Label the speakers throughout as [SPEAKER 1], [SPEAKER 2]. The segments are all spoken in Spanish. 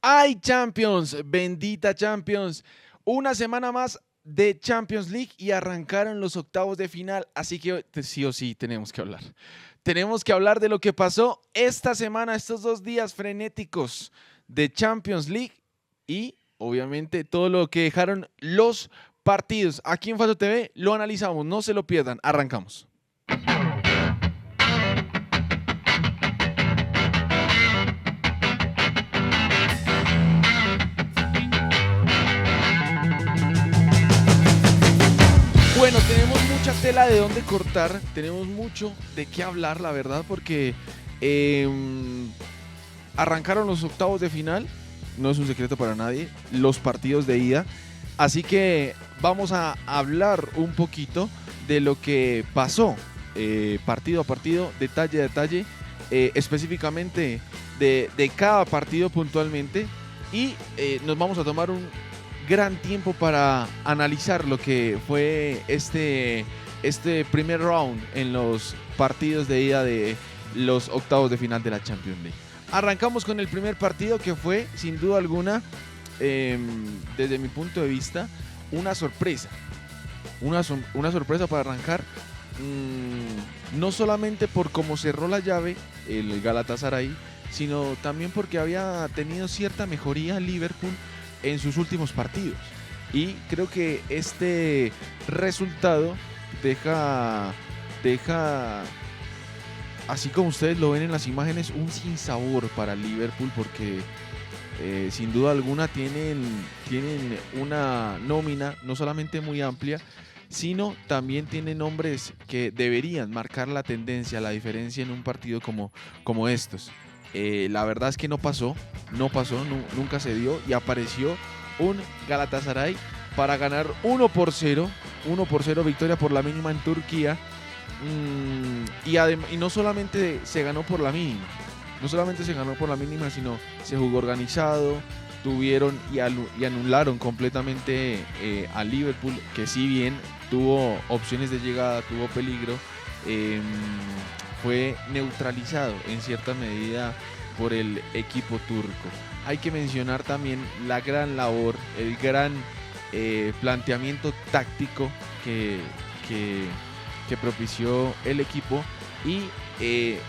[SPEAKER 1] ¡Ay, Champions! Bendita Champions. Una semana más de Champions League y arrancaron los octavos de final, así que sí o sí tenemos que hablar. Tenemos que hablar de lo que pasó esta semana, estos 2 días frenéticos de Champions League y obviamente todo lo que dejaron los partidos. Aquí en Faso TV lo analizamos, no se lo pierdan, arrancamos. Bueno, tenemos mucha tela de dónde cortar, tenemos mucho de qué hablar, la verdad, porque eh, arrancaron los octavos de final, no es un secreto para nadie, los partidos de ida, así que vamos a hablar un poquito de lo que pasó partido a partido, detalle a detalle, específicamente de cada partido puntualmente y nos vamos a tomar un gran tiempo para analizar lo que fue este primer round en los partidos de ida de los octavos de final de la Champions League. Arrancamos con el primer partido que fue, sin duda alguna, desde mi punto de vista, una sorpresa. Una sorpresa para arrancar, no solamente por cómo cerró la llave el Galatasaray, sino también porque había tenido cierta mejoría Liverpool en sus últimos partidos. Y creo que este resultado deja, así como ustedes lo ven en las imágenes, un sinsabor para Liverpool porque sin duda alguna tienen una nómina no solamente muy amplia, sino también tienen nombres que deberían marcar la tendencia, la diferencia en un partido como estos. La verdad es que no pasó, nunca se dio y apareció un Galatasaray para ganar 1-0, victoria por la mínima en Turquía. Y no solamente se ganó por la mínima, sino se jugó organizado, tuvieron y anularon completamente a Liverpool, que si bien tuvo opciones de llegada, tuvo peligro, eh, fue neutralizado en cierta medida por el equipo turco. Hay que mencionar también la gran labor, el gran planteamiento táctico que propició el equipo y el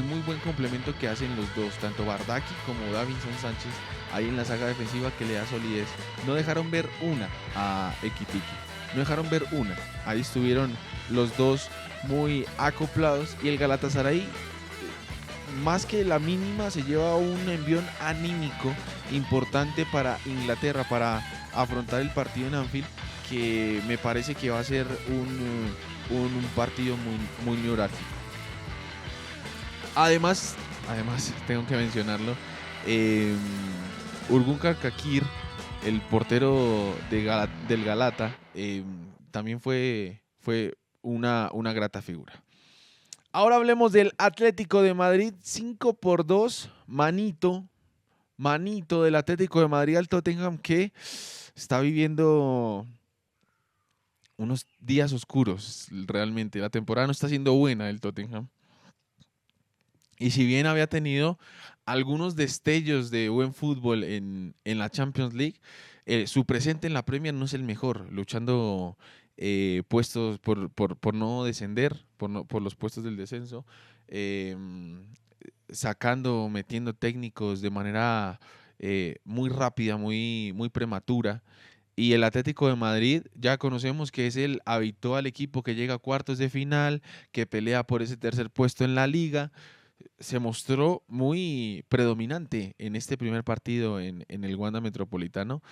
[SPEAKER 1] muy buen complemento que hacen los dos, tanto Bardaki como Davinson Sánchez, ahí en la saga defensiva que le da solidez. No dejaron ver una a Ekitiki, ahí estuvieron los dos muy acoplados y el Galatasaray, más que la mínima, se lleva un envión anímico importante para Inglaterra, para afrontar el partido en Anfield, que me parece que va a ser un partido muy neurálgico. Además, tengo que mencionarlo, eh, Urgun Karkakir, el portero del Galata, también fue una grata figura. Ahora hablemos del Atlético de Madrid, 5-2, manito del Atlético de Madrid al Tottenham, que está viviendo unos días oscuros realmente. La temporada no está siendo buena del Tottenham. Y si bien había tenido algunos destellos de buen fútbol en la Champions League, su presente en la Premier no es el mejor, luchando puestos por no descender, por los puestos del descenso, eh, metiendo técnicos de manera muy rápida, muy prematura. Y el Atlético de Madrid ya conocemos que es el habitual equipo que llega a cuartos de final, que pelea por ese tercer puesto en la liga. Se mostró muy predominante en este primer partido en el Wanda Metropolitano,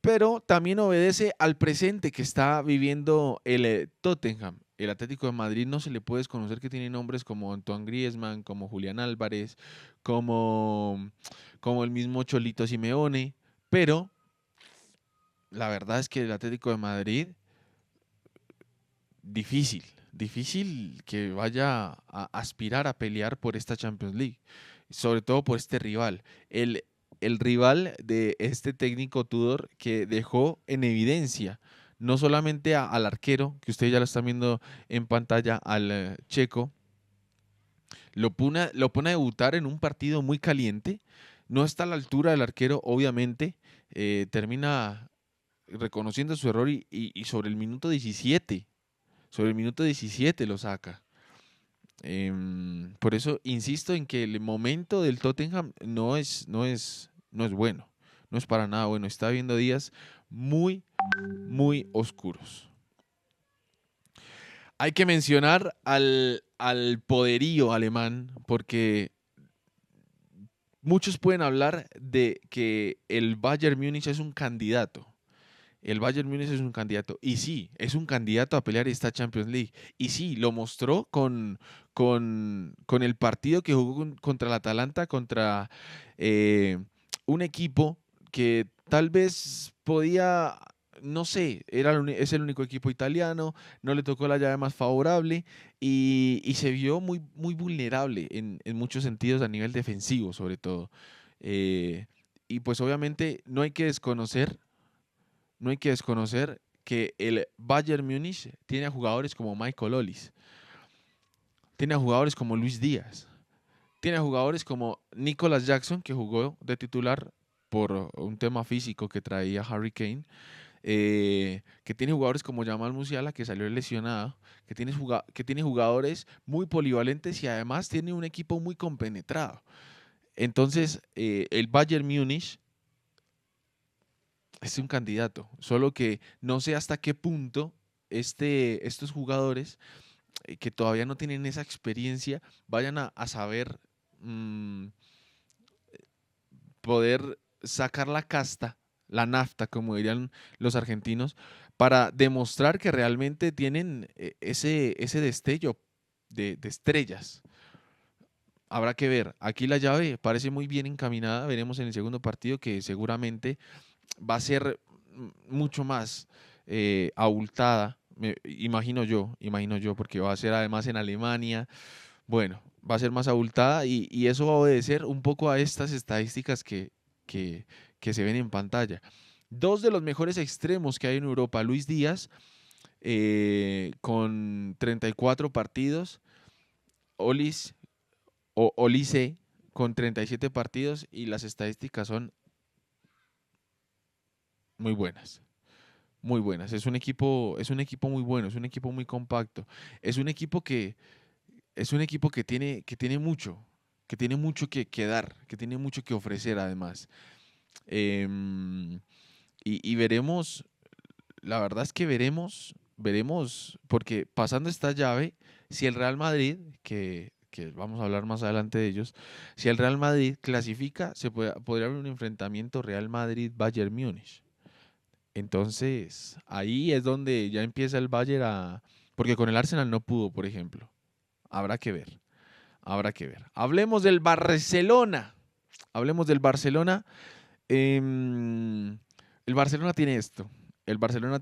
[SPEAKER 1] pero también obedece al presente que está viviendo el Tottenham. El Atlético de Madrid no se le puede desconocer que tiene nombres como Antoine Griezmann, como Julián Álvarez, como el mismo Cholito Simeone, pero la verdad es que el Atlético de Madrid, difícil que vaya a aspirar a pelear por esta Champions League, sobre todo por este rival. El rival de este técnico Tudor que dejó en evidencia no solamente al arquero, que ustedes ya lo están viendo en pantalla, al checo, lo pone a debutar en un partido muy caliente, no está a la altura del arquero, obviamente, termina reconociendo su error y sobre el minuto 17, sobre el minuto 17 lo saca. Por eso insisto en que el momento del Tottenham no es bueno, no es para nada bueno. Está viendo días muy, muy oscuros. Hay que mencionar al poderío alemán, porque muchos pueden hablar de que el Bayern Múnich es un candidato. El Bayern Múnich es un candidato. Y sí, es un candidato a pelear esta Champions League. Y sí, lo mostró con el partido que jugó contra el Atalanta, contra eh, un equipo que tal vez podía, no sé, es el único equipo italiano, no le tocó la llave más favorable y se vio muy, muy vulnerable en muchos sentidos a nivel defensivo, sobre todo. Eh, y pues obviamente no hay que desconocer que el Bayern Múnich tiene a jugadores como Michael Ollis, tiene a jugadores como Luis Díaz, tiene a jugadores como Nicolas Jackson, que jugó de titular por un tema físico que traía Harry Kane, que tiene jugadores como Jamal Musiala, que salió lesionado, que tiene jugadores muy polivalentes y además tiene un equipo muy compenetrado. Entonces, el Bayern Múnich es un candidato, solo que no sé hasta qué punto estos jugadores que todavía no tienen esa experiencia vayan a saber mm, poder sacar la casta, la nafta, como dirían los argentinos, para demostrar que realmente tienen ese destello de estrellas. Habrá que ver. Aquí la llave parece muy bien encaminada. Veremos en el segundo partido que seguramente va a ser mucho más abultada, imagino yo, porque va a ser además en Alemania. Bueno, va a ser más abultada y eso va a obedecer un poco a estas estadísticas que, que se ven en pantalla. Dos de los mejores extremos que hay en Europa, Luis Díaz, con 34 partidos, Olis, Olise con 37 partidos y las estadísticas son muy buenas. Muy buenas. Es un equipo muy bueno, es un equipo muy compacto. Es un equipo que tiene mucho, que dar, que tiene mucho que ofrecer además. Em, y veremos, la verdad es que veremos, porque pasando esta llave, si el Real Madrid, que vamos a hablar más adelante de ellos, si el Real Madrid clasifica, podría haber un enfrentamiento Real Madrid-Bayern Múnich. Entonces, ahí es donde ya empieza el Bayern porque con el Arsenal no pudo, por ejemplo. Habrá que ver, habrá que ver. Hablemos del Barcelona. Hablemos del Barcelona. Em, el Barcelona tiene esto. El Barcelona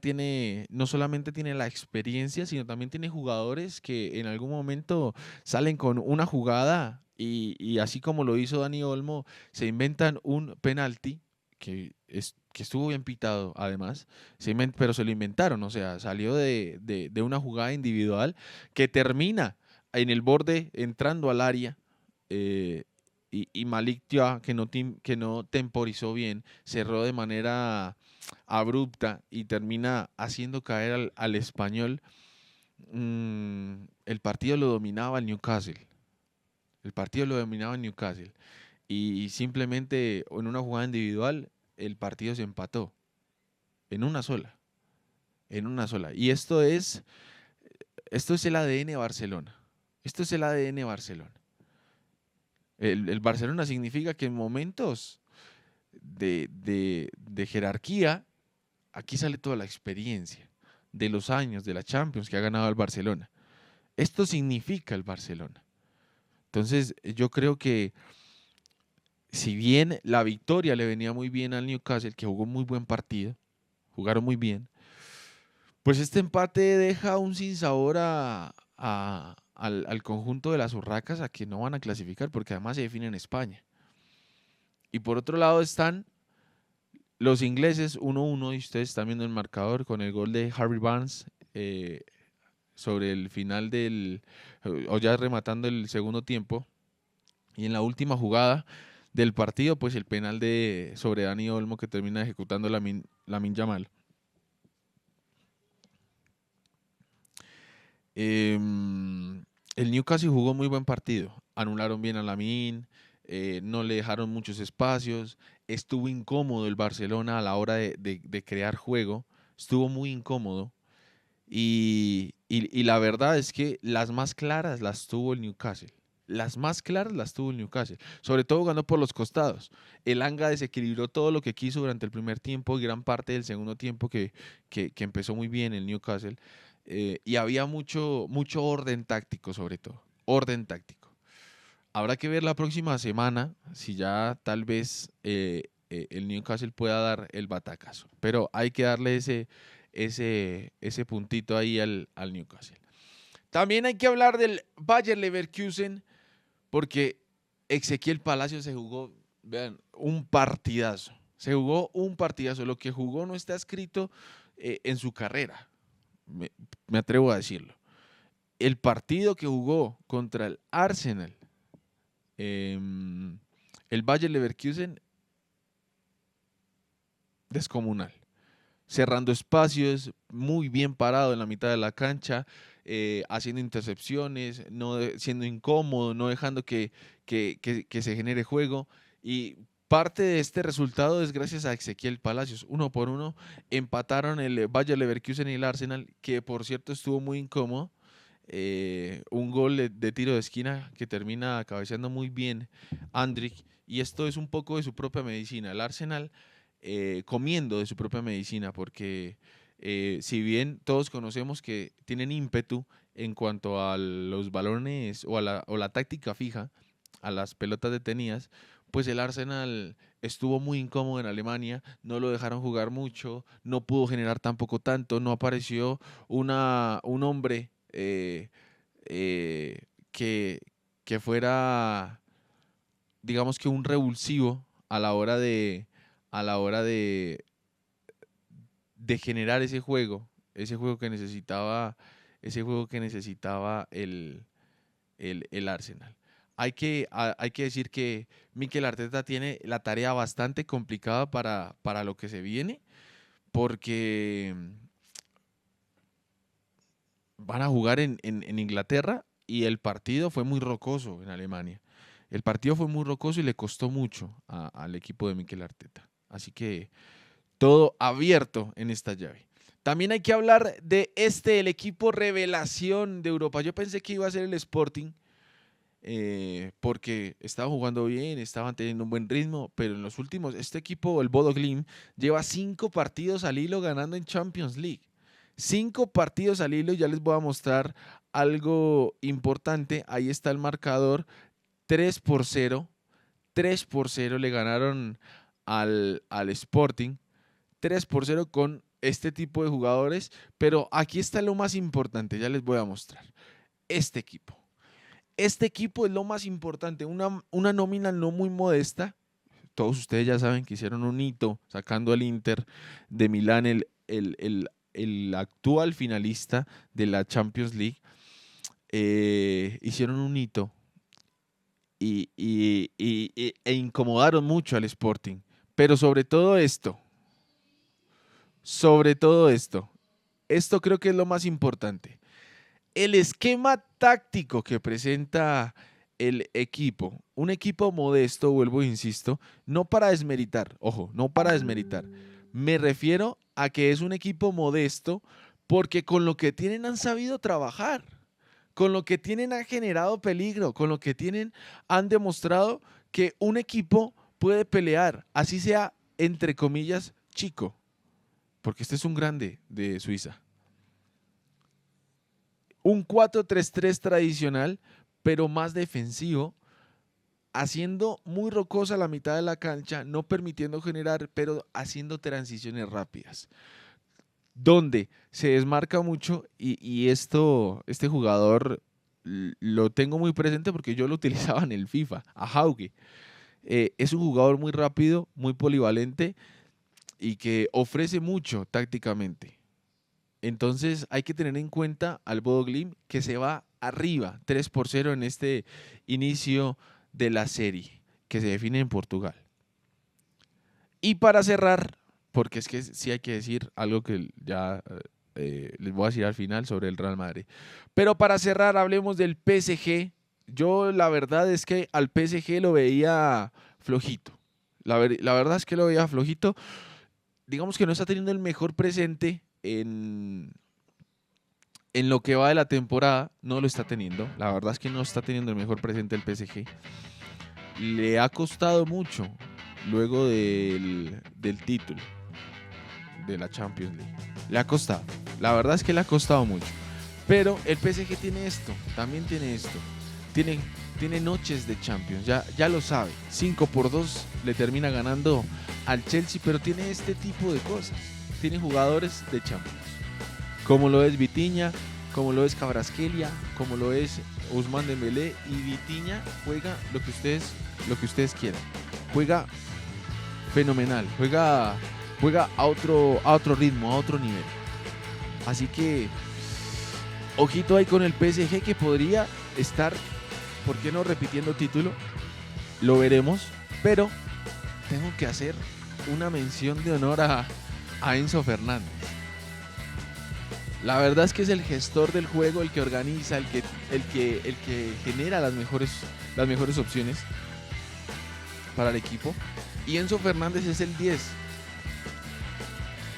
[SPEAKER 1] no solamente tiene la experiencia, sino también tiene jugadores que en algún momento salen con una jugada y así como lo hizo Dani Olmo, se inventan un penalti que estuvo bien pitado además, pero se lo inventaron, o sea, salió de una jugada individual que termina en el borde entrando al área. eh, y Malik Dia, que no temporizó bien, cerró de manera abrupta y termina haciendo caer al Español. El partido lo dominaba el Newcastle. El partido lo dominaba el Newcastle. Y simplemente en una jugada individual, el partido se empató. En una sola. En una sola. Y esto es el ADN Barcelona. Esto es el ADN Barcelona. El Barcelona significa que en momentos de jerarquía, aquí sale toda la experiencia de los años de la Champions que ha ganado el Barcelona. Esto significa el Barcelona. Entonces, yo creo que si bien la victoria le venía muy bien al Newcastle, que jugó muy buen partido, jugaron muy bien, pues este empate deja un sinsabor al conjunto de las Urracas a que no van a clasificar, porque además se define en España. Y por otro lado están los ingleses 1-1, y ustedes están viendo el marcador con el gol de Harvey Barnes sobre el final o ya rematando el segundo tiempo. Y en la última jugada del partido, pues el penal sobre Dani Olmo que termina ejecutando Lamine Yamal. El Newcastle jugó muy buen partido. Anularon bien a Lamine, no le dejaron muchos espacios. Estuvo incómodo el Barcelona a la hora de crear juego. Estuvo muy incómodo. Y la verdad es que las más claras las tuvo el Newcastle. Las más claras las tuvo el Newcastle. Sobre todo jugando por los costados. El Anga desequilibró todo lo que quiso durante el primer tiempo y gran parte del segundo tiempo que empezó muy bien el Newcastle. Y había mucho orden táctico sobre todo. Orden táctico. Habrá que ver la próxima semana si ya tal vez el Newcastle pueda dar el batacazo. Pero hay que darle ese puntito ahí al Newcastle. También hay que hablar del Bayer Leverkusen porque Ezequiel Palacios se jugó, vean, un partidazo. Se jugó un partidazo. Lo que jugó no está escrito en su carrera. Me atrevo a decirlo. El partido que jugó contra el Arsenal, el Bayer Leverkusen, descomunal. Cerrando espacios, muy bien parado en la mitad de la cancha, haciendo intercepciones, siendo incómodo, no dejando que se genere juego. Y parte de este resultado es gracias a Ezequiel Palacios. 1-1 empataron el Bayer Leverkusen y el Arsenal, que por cierto estuvo muy incómodo. Un gol de tiro de esquina que termina cabeceando muy bien Andrić. Y esto es un poco de su propia medicina. El Arsenal comiendo de su propia medicina, porque si bien todos conocemos que tienen ímpetu en cuanto a los balones o la táctica fija, a las pelotas detenidas, pues el Arsenal estuvo muy incómodo en Alemania, no lo dejaron jugar mucho, no pudo generar tampoco tanto, no apareció un hombre eh, que, que fuera, digamos que un revulsivo a la hora a la hora de generar ese juego que necesitaba, el Arsenal. Hay que decir que Mikel Arteta tiene la tarea bastante complicada para lo que se viene, porque van a jugar en Inglaterra y el partido fue muy rocoso en Alemania. El partido fue muy rocoso y le costó mucho al equipo de Mikel Arteta. Así que todo abierto en esta llave. También hay que hablar de el equipo revelación de Europa. Yo pensé que iba a ser el Sporting, porque estaban jugando bien, estaban teniendo un buen ritmo, pero en los últimos, este equipo, el Bodo Glimt, lleva 5 partidos al hilo ganando en Champions League. 5 partidos al hilo, y ya les voy a mostrar algo importante. Ahí está el marcador, 3-0. 3-0 le ganaron al Sporting. 3-0 con este tipo de jugadores, pero aquí está lo más importante, ya les voy a mostrar. Este equipo. Este equipo es lo más importante, una nómina no muy modesta. Todos ustedes ya saben que hicieron un hito sacando al Inter de Milán, el actual finalista de la Champions League. Hicieron un hito e incomodaron mucho al Sporting. Pero sobre todo esto, esto creo que es lo más importante. El esquema táctico que presenta el equipo, un equipo modesto, vuelvo e insisto, no para desmeritar, ojo, no para desmeritar. Me refiero a que es un equipo modesto porque con lo que tienen han sabido trabajar, con lo que tienen han generado peligro, con lo que tienen han demostrado que un equipo puede pelear, así sea, entre comillas, chico, porque este es un grande de Suiza. Un 4-3-3 tradicional, pero más defensivo, haciendo muy rocosa la mitad de la cancha, no permitiendo generar, pero haciendo transiciones rápidas. Donde se desmarca mucho, y este jugador lo tengo muy presente porque yo lo utilizaba en el FIFA, a Hauge. Es un jugador muy rápido, muy polivalente y que ofrece mucho tácticamente. Entonces hay que tener en cuenta al Bodo Glimt, que se va arriba 3-0 en este inicio de la serie. que se define en Portugal. Y para cerrar, porque es que sí hay que decir algo que ya les voy a decir al final sobre el Real Madrid. Pero para cerrar, hablemos del PSG. Yo la verdad es que al PSG lo veía flojito. La verdad es que lo veía flojito. Digamos que no está teniendo el mejor presente en lo que va de la temporada. No lo está teniendo. La verdad es que no está teniendo el mejor presente el PSG. Le ha costado mucho luego del título de la Champions League. Le ha costado. La verdad es que le ha costado mucho. Pero el PSG tiene esto. También tiene esto. Tiene noches de Champions. Ya lo sabe. 5-2 le termina ganando al Chelsea. Pero tiene este tipo de cosas. Tiene jugadores de Champions. Como lo es Vitinha, como lo es Kvaratskhelia, como lo es Ousmane Dembélé. Y Vitinha juega lo que ustedes quieran. Juega fenomenal. Juega a otro ritmo, a otro nivel. Así que ojito ahí con el PSG, que podría estar, ¿por qué no repitiendo título? Lo veremos, pero tengo que hacer una mención de honor a Enzo Fernández. La verdad es que es el gestor del juego, el que organiza, el que genera las mejores opciones para el equipo. Y Enzo Fernández es el 10,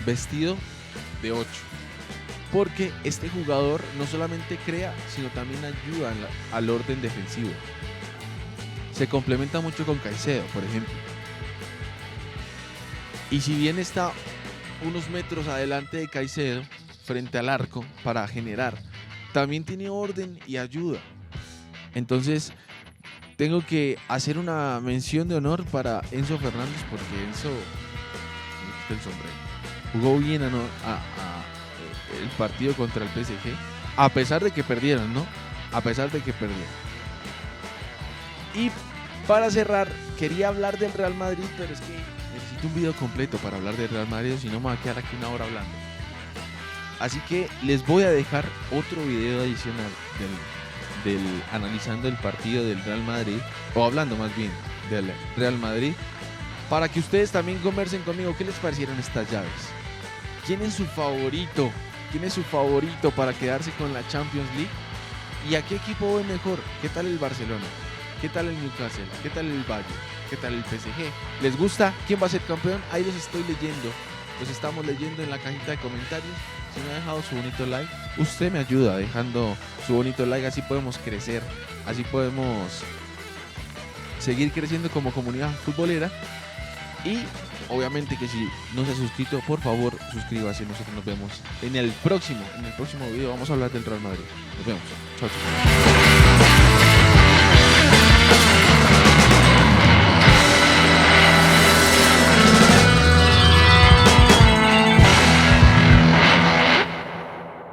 [SPEAKER 1] vestido de 8. Porque este jugador no solamente crea, sino también ayuda al orden defensivo. Se complementa mucho con Caicedo, por ejemplo. Y si bien está unos metros adelante de Caicedo, frente al arco, para generar, también tiene orden y ayuda. Entonces, tengo que hacer una mención de honor para Enzo Fernández, porque Enzo, el sombrero, jugó bien el partido contra el PSG, a pesar de que perdieron, ¿no? A pesar de que perdieron. Y para cerrar, quería hablar del Real Madrid, pero es que necesito un video completo para hablar del Real Madrid, si no me va a quedar aquí una hora hablando. Así que les voy a dejar otro video adicional del analizando el partido del Real Madrid, o hablando más bien del Real Madrid, para que ustedes también conversen conmigo. ¿Qué les parecieron estas llaves? ¿Quién es su favorito? ¿Quién es su favorito para quedarse con la Champions League? ¿Y a qué equipo ve mejor? ¿Qué tal el Barcelona? ¿Qué tal el Newcastle? ¿Qué tal el Bayern? ¿Qué tal el PSG? ¿Les gusta? ¿Quién va a ser campeón? Ahí los estoy leyendo. Los estamos leyendo en la cajita de comentarios. Si me ha dejado su bonito like, usted me ayuda dejando su bonito like. Así podemos crecer. Así podemos seguir creciendo como comunidad futbolera. Y obviamente que si no se ha suscrito, por favor suscríbase. Nosotros nos vemos en el próximo video. Vamos a hablar del Real Madrid. Nos vemos. Chao, chao.